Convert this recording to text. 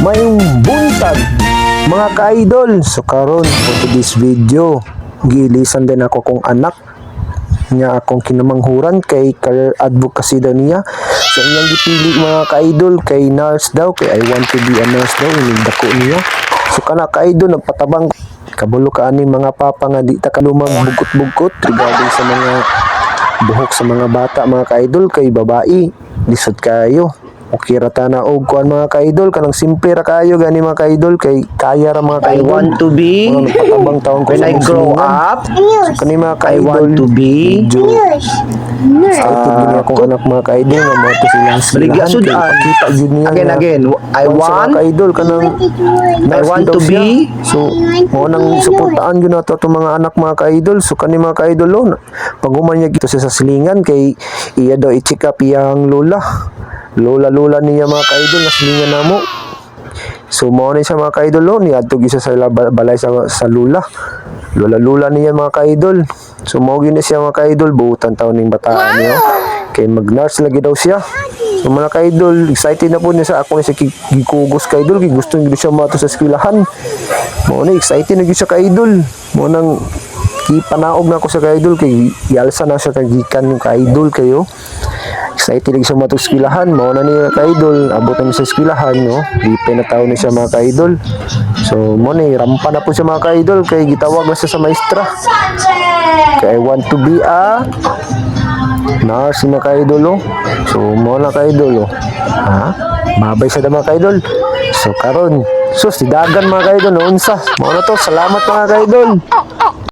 Mayong buntag mga ka-idol. So karon for this video, gilisan din ako kong anak nga akong kinamanghuran kay career advocacy daw niya. So iyang gipili mga ka-idol kay nurse daw, kay I want to be a nurse daw, inigdako niya. So kana ka-idol nagpatabang kabulo ka ani mga papa nga di ta kalumag bugkot-bugkot regarding sa mga buhok sa mga bata mga ka-idol kay babae lisod kayo. Okay ra ta na og kuan mga ka-idol, kanang simple ra kayo gani mga ka-idol kay kaya ra mga I ka-idol. want to be Mga nagpatabang taon ko when sa I grow musilingan. up. So kani mga I ka-idol want to be medyo excited din akong anak mga ka-idol nga mo to silang Baligi silahan asud kay pakita jud niya again nga again. I kuwan sa mga want ka-idol kanang I want to be so mo nang suportaan gyud nato itong mga anak mga ka-idol. So kani mga ka-idol lo pag human niya gito sa silingan kay iya daw i-check up iyang lola niya mga ka-idol na silingan namo. So mo ni sa mga ka-idol lo ni adto gisa sa balay sa lula niya mga ka-idol. So mo gyud siya mga ka-idol, buutan taon ning bataan niya kay mag-nurse lagi daw siya. So mga ka-idol, excited na po niya sa ako ni sa gikugos ka-idol, kay gusto niya siya mato sa eskwelahan. Mo ni excited na gyud siya ka-idol. Mo nang ipanaog na ako sa ka-idol kay yalsa na siya kay gikan yung ka-idol kayo. Excited lagi siya mato sa eskwelahan. Mo na niya ka-idol, abot na sa eskwelahan no. Ipay na taon ni siya mga ka-idol. So mo ni rampa na po siya mga ka-idol kay gitawag na siya sa maestra. Kay I want to be a nurse mga ka-idol. So mo na ka-idol ha. Mabay sa mga ka-idol. So karon sus dagan mga ka-idol no unsa. Mo na to, salamat mga ka-idol.